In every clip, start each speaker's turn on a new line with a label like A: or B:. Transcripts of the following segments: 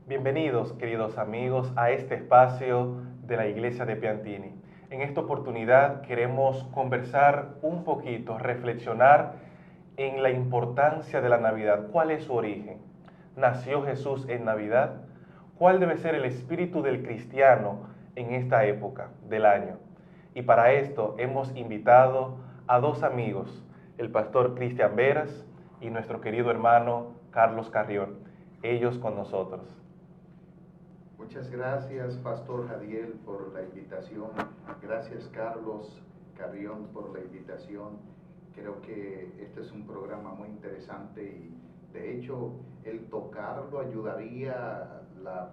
A: Bienvenidos, queridos amigos, a este espacio de la Iglesia de Piantini. En esta oportunidad queremos conversar un poquito, reflexionar en la importancia de la Navidad. ¿Cuál es su origen? ¿Nació Jesús en Navidad? ¿Cuál debe ser el espíritu del cristiano en esta época del año? Y para esto hemos invitado a dos amigos, el pastor Cristian Veras y nuestro querido hermano Carlos Carrión. Ellos con nosotros.
B: Muchas gracias, Pastor Jadiel, por la invitación. Gracias, Carlos Carrión, por la invitación. Creo que este es un programa muy interesante y, de hecho, el tocarlo ayudaría,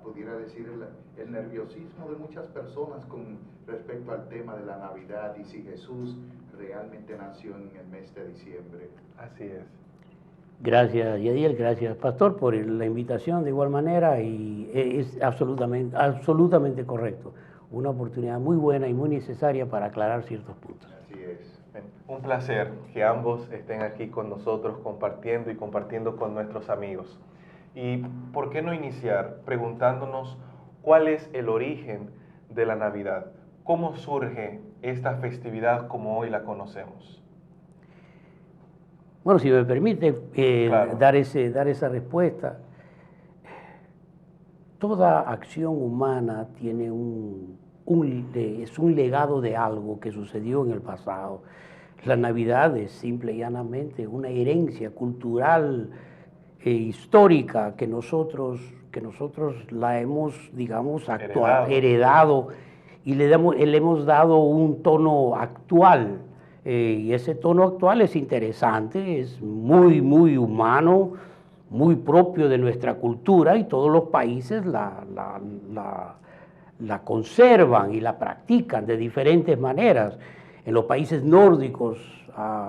B: pudiera decir, el nerviosismo de muchas personas con respecto al tema de la Navidad y si Jesús realmente nació en el mes de diciembre.
A: Así es.
C: Gracias, Yadiel, gracias, Pastor, por la invitación de igual manera, y es absolutamente correcto. Una oportunidad muy buena y muy necesaria para aclarar ciertos puntos.
B: Así es.
A: Un placer que ambos estén aquí con nosotros compartiendo con nuestros amigos. Y ¿por qué no iniciar preguntándonos cuál es el origen de la Navidad? ¿Cómo surge esta festividad como hoy la conocemos?
C: Bueno, si me permite
A: Claro.
C: dar esa respuesta, toda acción humana tiene es un legado de algo que sucedió en el pasado. La Navidad es simple y llanamente una herencia cultural e histórica que nosotros la hemos, digamos, heredado y le hemos dado un tono actual. Y ese tono actual es interesante, es muy humano, muy propio de nuestra cultura, y todos los países la conservan y la practican de diferentes maneras. En los países nórdicos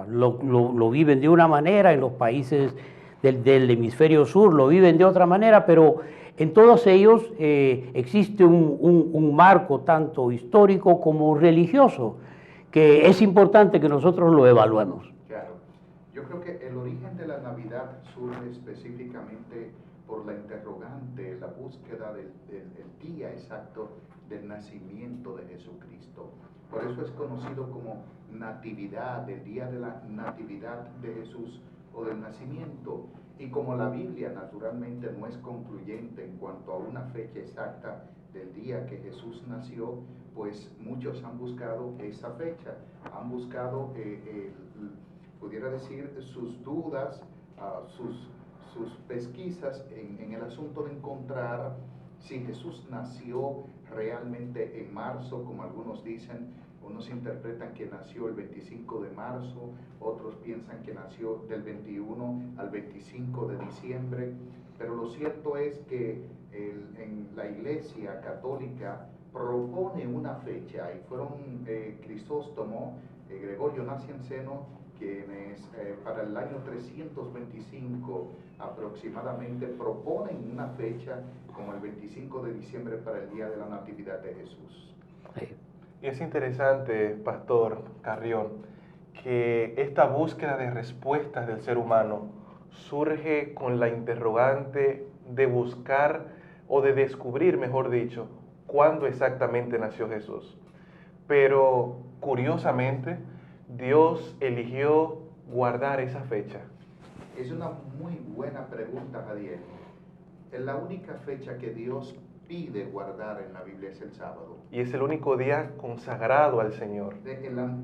C: lo viven de una manera, en los países del hemisferio sur lo viven de otra manera, pero en todos ellos existe un marco tanto histórico como religioso, que es importante que nosotros lo evaluemos.
B: Claro. Yo creo que el origen de la Navidad surge específicamente por la interrogante, la búsqueda del día exacto del nacimiento de Jesucristo. Por eso es conocido como Natividad, el día de la Natividad de Jesús o del nacimiento. Y como la Biblia naturalmente no es concluyente en cuanto a una fecha exacta del día que Jesús nació, pues muchos han buscado esa fecha, han buscado, pudiera decir, sus dudas, sus pesquisas en el asunto de encontrar si Jesús nació realmente en marzo, como algunos dicen. Unos interpretan que nació el 25 de marzo, otros piensan que nació del 21 al 25 de diciembre, pero lo cierto es que en la Iglesia Católica propone una fecha, y fueron Crisóstomo, Gregorio Nacianceno, quienes para el año 325 aproximadamente proponen una fecha como el 25 de diciembre para el día de la Natividad de Jesús.
A: Y es interesante, Pastor Carrión, que esta búsqueda de respuestas del ser humano surge con la interrogante de buscar o de descubrir, mejor dicho, cuándo exactamente nació Jesús. Pero, curiosamente, Dios eligió guardar esa fecha.
B: Es una muy buena pregunta, Jadiel. La única fecha que Dios pide guardar en la Biblia es el sábado.
A: Y es el único día consagrado al Señor.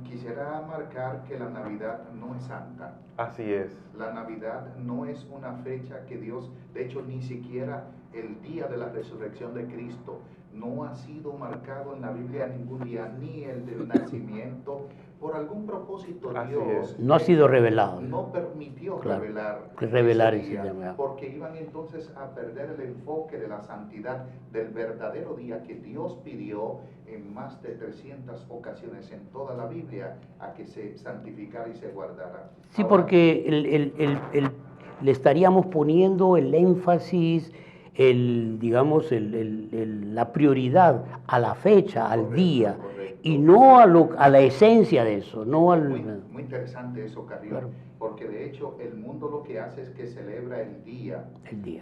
B: Quisiera marcar que la Navidad no es santa.
A: Así es.
B: La Navidad no es una fecha que Dios, de hecho ni siquiera el día de la resurrección de Cristo, no ha sido marcado en la Biblia ningún día, ni el del nacimiento. Por algún propósito Dios
C: no ha sido revelado.
B: No permitió
C: revelar
B: ese
C: día,
B: porque iban entonces a perder el enfoque de la santidad del verdadero día que Dios pidió en más de 300 ocasiones en toda la Biblia a que se santificara y se guardara.
C: Sí,
B: ahora,
C: porque le estaríamos poniendo el énfasis, la prioridad a la fecha, al día, correcto. Y no a la esencia de eso. No
B: muy interesante eso, Carrión.
C: Claro.
B: porque de hecho el mundo lo que hace es que celebra el día,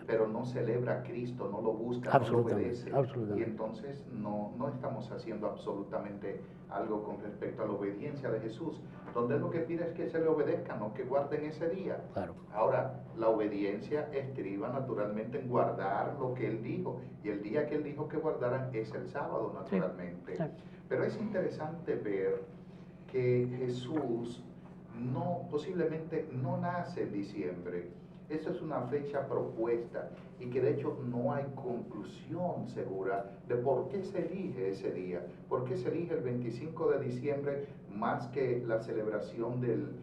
B: pero no celebra a Cristo, no lo busca, no lo obedece. Y entonces no estamos haciendo absolutamente algo con respecto a la obediencia de Jesús, donde él lo que pide es que se le obedezca, no que guarden ese día.
C: Claro.
B: Ahora, la obediencia estriba naturalmente en guardar lo que él dijo, y el día que él dijo que guardaran es el sábado, naturalmente.
C: Sí.
B: Pero es interesante ver que Jesús posiblemente no nace en diciembre. Esa es una fecha propuesta y que de hecho no hay conclusión segura de por qué se elige ese día. ¿Por qué se elige el 25 de diciembre más que la celebración del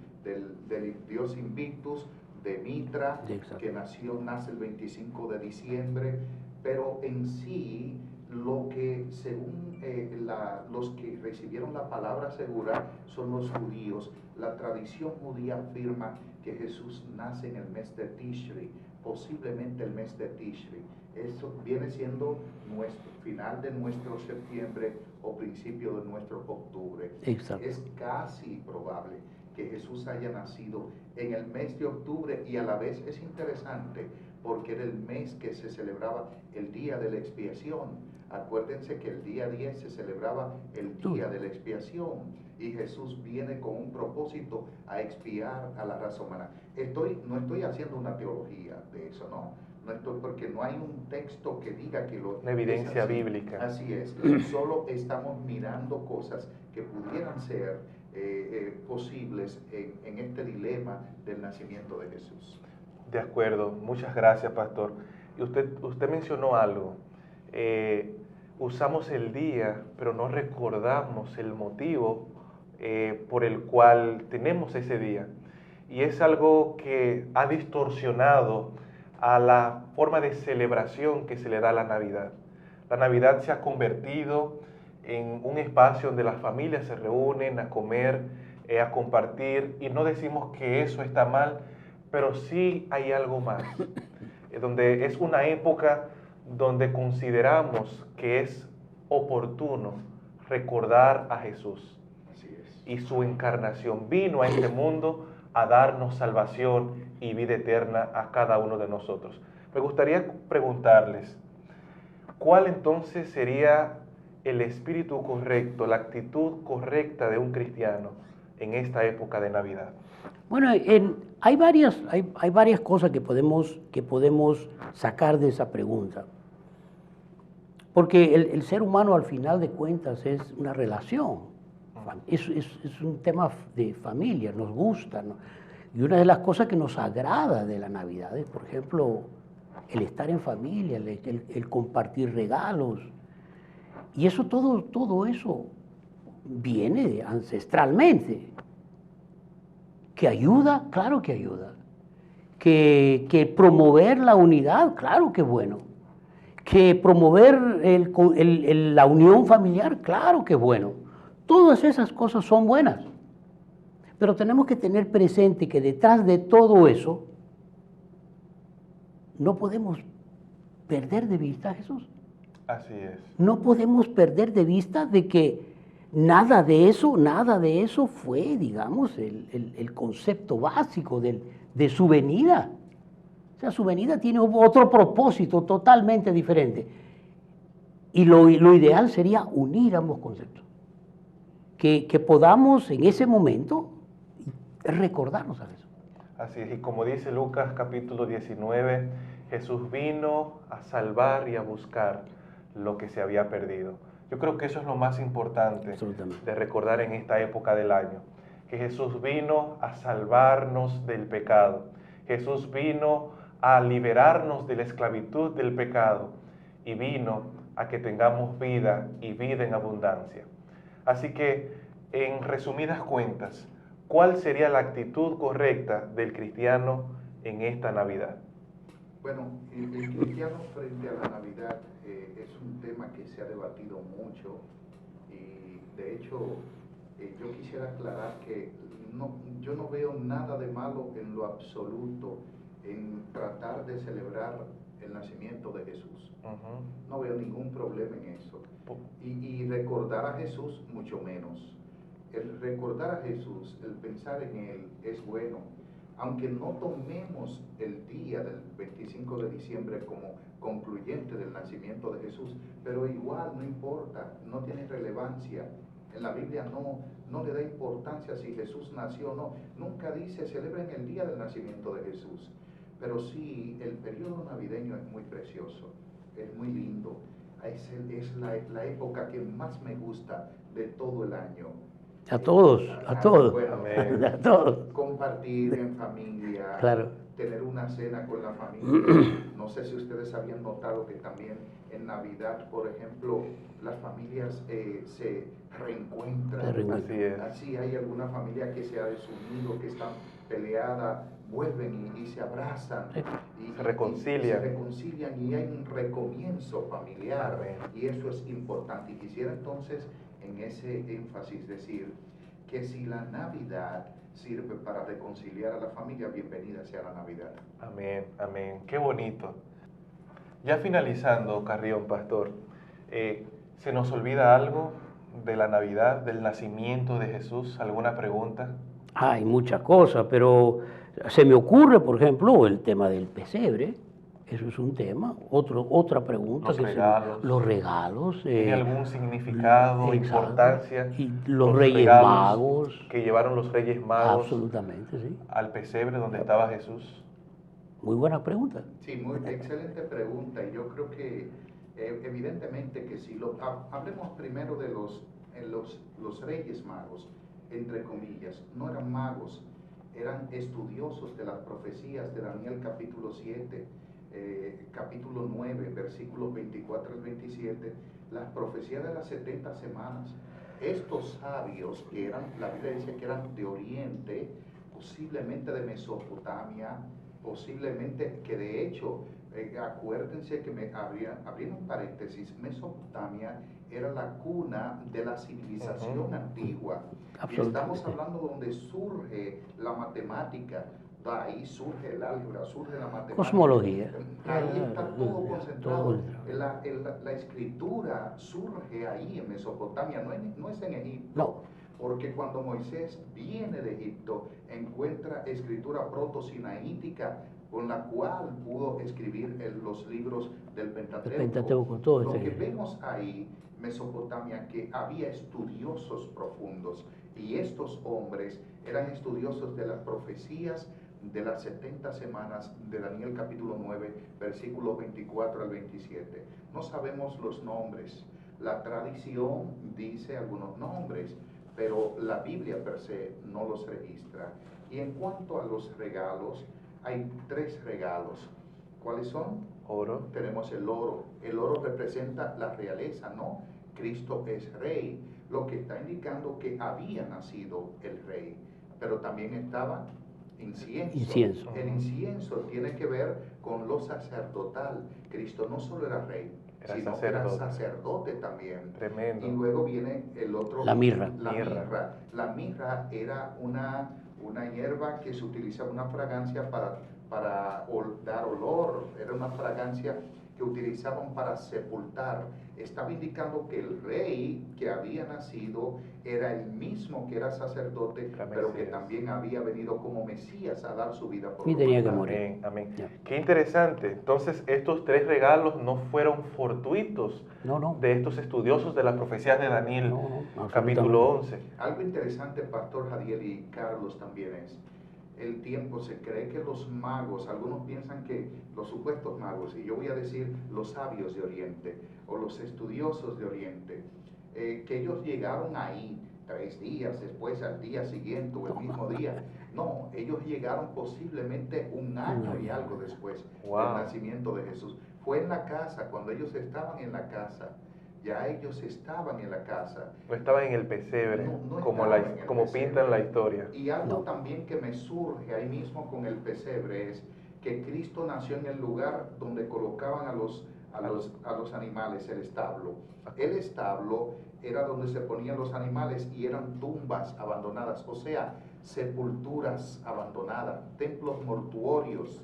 B: dios Invictus, de Mitra, que nace el 25 de diciembre? Pero en sí, lo que según los que recibieron la palabra segura son los judíos. La tradición judía afirma que Jesús nace en el mes de Tishri, posiblemente el mes de Tishri. Eso viene siendo final de nuestro septiembre o principio de nuestro octubre.
C: Exacto.
B: Es casi probable que Jesús haya nacido en el mes de octubre, y a la vez es interesante porque era el mes que se celebraba el día de la expiación. Acuérdense que el día 10 se celebraba el día de la expiación, y Jesús viene con un propósito a expiar a la raza humana. No estoy haciendo una teología de eso, porque no hay un texto que diga que lo...
A: Una evidencia bíblica.
B: Así es, solo estamos mirando cosas que pudieran ser posibles en este dilema del nacimiento de Jesús.
A: De acuerdo, muchas gracias, pastor. Y usted mencionó algo. Usamos el día, pero no recordamos el motivo por el cual tenemos ese día. Y es algo que ha distorsionado a la forma de celebración que se le da a la Navidad. La Navidad se ha convertido en un espacio donde las familias se reúnen a comer, a compartir, y no decimos que eso está mal, pero sí hay algo más, donde es una época donde consideramos que es oportuno recordar a Jesús.
B: Así es.
A: Y su encarnación. Vino a este mundo a darnos salvación y vida eterna a cada uno de nosotros. Me gustaría preguntarles, ¿cuál entonces sería el espíritu correcto, la actitud correcta de un cristiano en esta época de Navidad?
C: Bueno, hay varias cosas que podemos sacar de esa pregunta. Porque el ser humano, al final de cuentas, es una relación. Es un tema de familia, nos gusta, ¿no? Y una de las cosas que nos agrada de la Navidad es, por ejemplo, el estar en familia, el compartir regalos. Y eso, todo eso viene ancestralmente. ¿Que ayuda? Claro que ayuda. Que promover la unidad, claro que bueno. Que promover la unión familiar, claro que bueno. Todas esas cosas son buenas. Pero tenemos que tener presente que detrás de todo eso no podemos perder de vista a Jesús.
A: Así es.
C: No podemos perder de vista de que nada de eso fue, digamos, el concepto básico de su venida. O sea, su venida tiene otro propósito totalmente diferente. Y lo ideal sería unir ambos conceptos. Que podamos en ese momento recordarnos a eso.
A: Así es, y como dice Lucas capítulo 19, Jesús vino a salvar y a buscar lo que se había perdido. Yo creo que eso es lo más importante de recordar en esta época del año, que Jesús vino a salvarnos del pecado. Jesús vino a liberarnos de la esclavitud del pecado y vino a que tengamos vida y vida en abundancia. Así que, en resumidas cuentas, ¿cuál sería la actitud correcta del cristiano en esta Navidad?
B: Bueno, el cristiano frente a la Navidad es un tema que se ha debatido mucho, y de hecho yo quisiera aclarar que yo no veo nada de malo en lo absoluto en tratar de celebrar el nacimiento de Jesús. No veo ningún problema en eso. Y recordar a Jesús mucho menos. El recordar a Jesús, el pensar en Él es bueno. aunque no tomemos el día del 25 de diciembre como concluyente del nacimiento de Jesús, pero igual no importa, no tiene relevancia. En la Biblia no le da importancia si Jesús nació o no. Nunca dice celebren el día del nacimiento de Jesús. Pero sí, el periodo navideño es muy precioso, es muy lindo. Es la época que más me gusta de todo el año.
C: A todos, a todos.
B: Bueno,
C: A todos.
B: compartir en familia,
C: Claro.
B: tener una cena con la familia. No sé si ustedes habían notado que también en Navidad, por ejemplo, las familias se reencuentran.
C: Se reencuentran.
A: Así es.
B: Así hay alguna familia que se ha desunido, que están peleada, vuelven y se abrazan.
C: Sí.
A: Se reconcilian.
B: Se reconcilian y hay un recomienzo familiar.
A: Amén.
B: Y eso es importante. Y quisiera entonces en ese énfasis decir que si la Navidad sirve para reconciliar a la familia, bienvenida sea la Navidad.
A: Amén, amén. Qué bonito. Ya finalizando, Carrión, pastor, ¿se nos olvida algo de la Navidad, del nacimiento de Jesús? ¿Alguna pregunta?
C: Hay muchas cosas, pero se me ocurre, por ejemplo, el tema del pesebre. Eso es un tema. Otra pregunta.
A: Los regalos.
C: Los regalos.
A: ¿Tiene algún significado,
C: exacto.
A: importancia?
C: Y los Reyes
A: regalos
C: Magos.
A: que llevaron los Reyes Magos
C: Absolutamente, sí.
A: al pesebre donde estaba Jesús.
C: Muy buena pregunta.
B: Sí, muy excelente pregunta. Y yo creo que evidentemente que si hablemos primero de los Reyes Magos, entre comillas, no eran magos, eran estudiosos de las profecías de Daniel capítulo 7, capítulo 9, versículos 24 al 27, las profecías de las 70 semanas. Estos sabios que eran, la Biblia dice que eran de Oriente, posiblemente de Mesopotamia, posiblemente que de hecho, acuérdense que abriendo un paréntesis, Mesopotamia era la cuna de la civilización antigua. Y estamos hablando donde surge la matemática. Ahí surge el álgebra, surge la matemática.
C: Cosmología.
B: Ahí está todo concentrado.
C: Todo.
B: La escritura surge ahí en Mesopotamia, no es en Egipto.
C: No.
B: Porque cuando Moisés viene de Egipto, encuentra escritura proto-sinaítica con la cual pudo escribir los libros del Pentateuco.
C: El Pentateuco, todo
B: Lo
C: este
B: que
C: libro.
B: vemos ahí, Mesopotamia, que había estudiosos profundos, y estos hombres eran estudiosos de las profecías de las 70 semanas de Daniel capítulo 9, versículos 24 al 27. No sabemos los nombres. La tradición dice algunos nombres, pero la Biblia per se no los registra. Y en cuanto a los regalos, hay 3 regalos. ¿Cuáles son?
A: Oro.
B: Tenemos el oro. El oro representa la realeza, ¿no? Cristo es rey, lo que está indicando que había nacido el rey, pero también estaba incienso. El incienso tiene que ver con lo sacerdotal. Cristo no solo era rey, sino que era sacerdote también.
A: Tremendo.
B: Y luego viene el otro.
C: La mirra.
B: La mirra era una hierba que se utilizaba, una fragancia para dar olor. Era una fragancia que utilizaban para sepultar. Estaba indicando que el rey que había nacido era el mismo que era sacerdote, pero que también había venido como Mesías a dar su vida por
C: Y tenía que
B: nosotros.
C: morir.
A: Amén.
C: Ya.
A: Qué interesante. Entonces, estos 3 regalos no fueron fortuitos
C: No.
A: de estos estudiosos de las profecías de Daniel,
C: No,
A: capítulo 11.
B: Algo interesante, Pastor Jadiel y Carlos, también es el tiempo. Se cree que los magos, algunos piensan que los supuestos magos, y yo voy a decir los sabios de Oriente o los estudiosos de Oriente, que ellos llegaron ahí 3 días después, al día siguiente o el mismo día. No, ellos llegaron posiblemente un año y algo después
A: Wow.
B: del nacimiento de Jesús. Fue en la casa, cuando ellos estaban en la casa. Ya ellos estaban en la casa.
A: No estaban en el pesebre,
B: No
A: como,
B: estaban en el
A: como
B: pesebre.
A: pintan la historia.
B: Y algo
C: No.
B: también que me surge ahí mismo con el pesebre es que Cristo nació en el lugar donde colocaban a los animales, el establo. El establo era donde se ponían los animales y eran tumbas abandonadas, o sea, sepulturas abandonadas, templos mortuorios.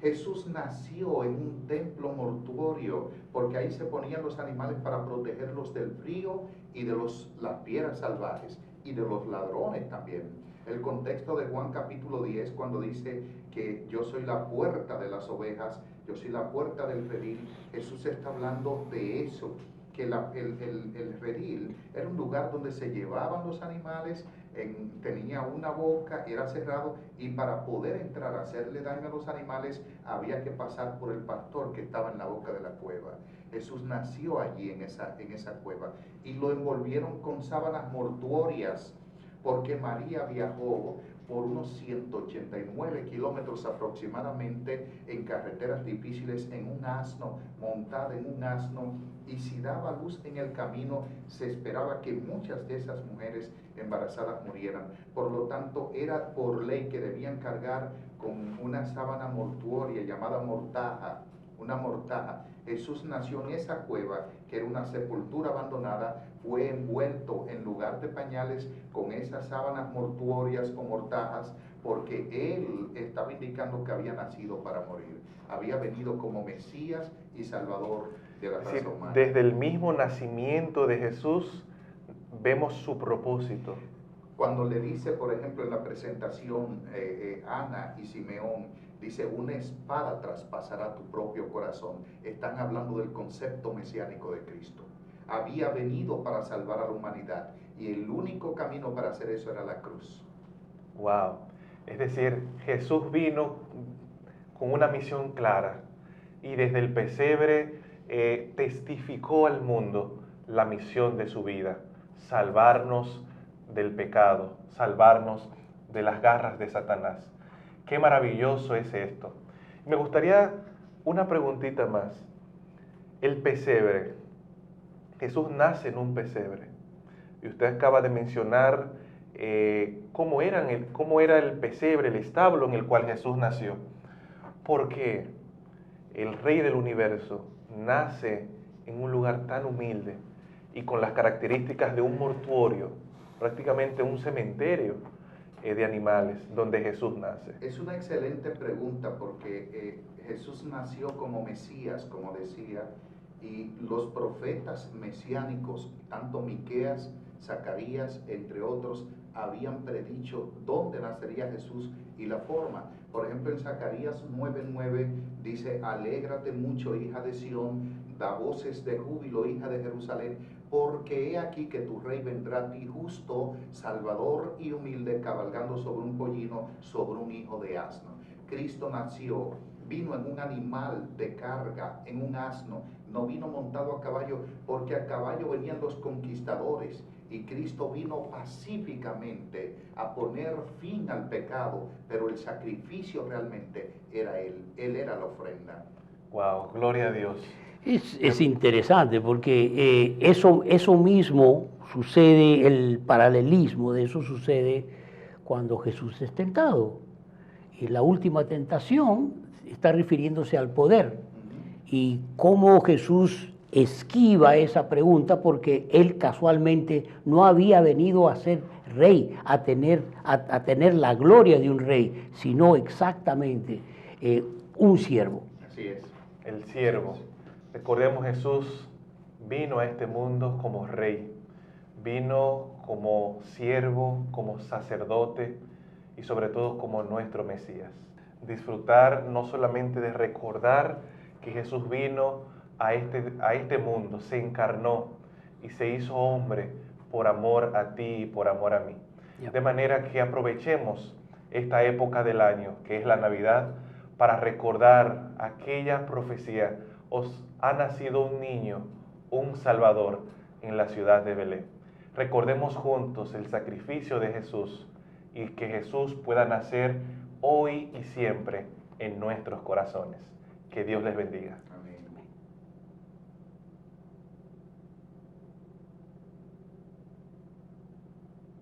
B: Jesús nació en un templo mortuorio, porque ahí se ponían los animales para protegerlos del frío y de las fieras salvajes y de los ladrones también. El contexto de Juan capítulo 10, cuando dice que yo soy la puerta de las ovejas, yo soy la puerta del redil, Jesús está hablando de eso, que el redil era un lugar donde se llevaban los animales, tenía una boca, era cerrado, y para poder entrar a hacerle daño a los animales había que pasar por el pastor que estaba en la boca de la cueva. Jesús nació allí en esa cueva y lo envolvieron con sábanas mortuorias, porque María viajó por unos 189 kilómetros aproximadamente en carreteras difíciles, en un asno, montada en un asno, y si daba luz en el camino, se esperaba que muchas de esas mujeres embarazadas murieran. Por lo tanto, era por ley que debían cargar con una sábana mortuoria llamada mortaja, una mortaja. Jesús nació en esa cueva, que era una sepultura abandonada, fue envuelto en lugar de pañales con esas sábanas mortuorias o mortajas, porque él estaba indicando que había nacido para morir. Había venido como Mesías y Salvador de la raza humana.
A: Desde el mismo nacimiento de Jesús vemos su propósito.
B: Cuando le dice, por ejemplo, en la presentación, Ana y Simeón, dice, una espada traspasará tu propio corazón. Están hablando del concepto mesiánico de Cristo. Había venido para salvar a la humanidad y el único camino para hacer eso era la cruz.
A: Wow. Es decir, Jesús vino con una misión clara y desde el pesebre testificó al mundo la misión de su vida: salvarnos del pecado, salvarnos de las garras de Satanás. Qué maravilloso es esto. Me gustaría una preguntita más. El pesebre. Jesús nace en un pesebre. Y usted acaba de mencionar cómo era el pesebre, el establo en el cual Jesús nació. Porque el Rey del Universo nace en un lugar tan humilde y con las características de un mortuorio, prácticamente un cementerio de animales, donde Jesús nace?
B: Es una excelente pregunta, porque Jesús nació como Mesías, como decía, y los profetas mesiánicos, tanto Miqueas, Zacarías, entre otros, habían predicho dónde nacería Jesús y la forma. Por ejemplo, en Zacarías 9:9 dice: alégrate mucho, hija de Sión, da voces de júbilo, hija de Jerusalén, porque he aquí que tu rey vendrá a ti justo, salvador y humilde, cabalgando sobre un pollino, sobre un hijo de asno. Cristo nació, vino en un animal de carga, en un asno, no vino montado a caballo, porque a caballo venían los conquistadores, y Cristo vino pacíficamente a poner fin al pecado, pero el sacrificio realmente era Él era la ofrenda.
A: Wow, gloria a Dios.
C: Es interesante porque eso mismo sucede, el paralelismo de eso sucede cuando Jesús es tentado. Y la última tentación está refiriéndose al poder. Y cómo Jesús esquiva esa pregunta, porque él casualmente no había venido a ser rey, a tener la gloria de un rey, sino exactamente un siervo.
B: Así es.
A: El siervo. Recordemos, Jesús vino a este mundo como rey, vino como siervo, como sacerdote y sobre todo como nuestro Mesías. Disfrutar no solamente de recordar que Jesús vino a este mundo, se encarnó y se hizo hombre por amor a ti y por amor a mí. De manera que aprovechemos esta época del año, que es la Navidad, para recordar aquella profecía: os ha nacido un niño, un Salvador, en la ciudad de Belén. Recordemos juntos el sacrificio de Jesús y que Jesús pueda nacer hoy y siempre en nuestros corazones. Que Dios les bendiga.
B: Amén.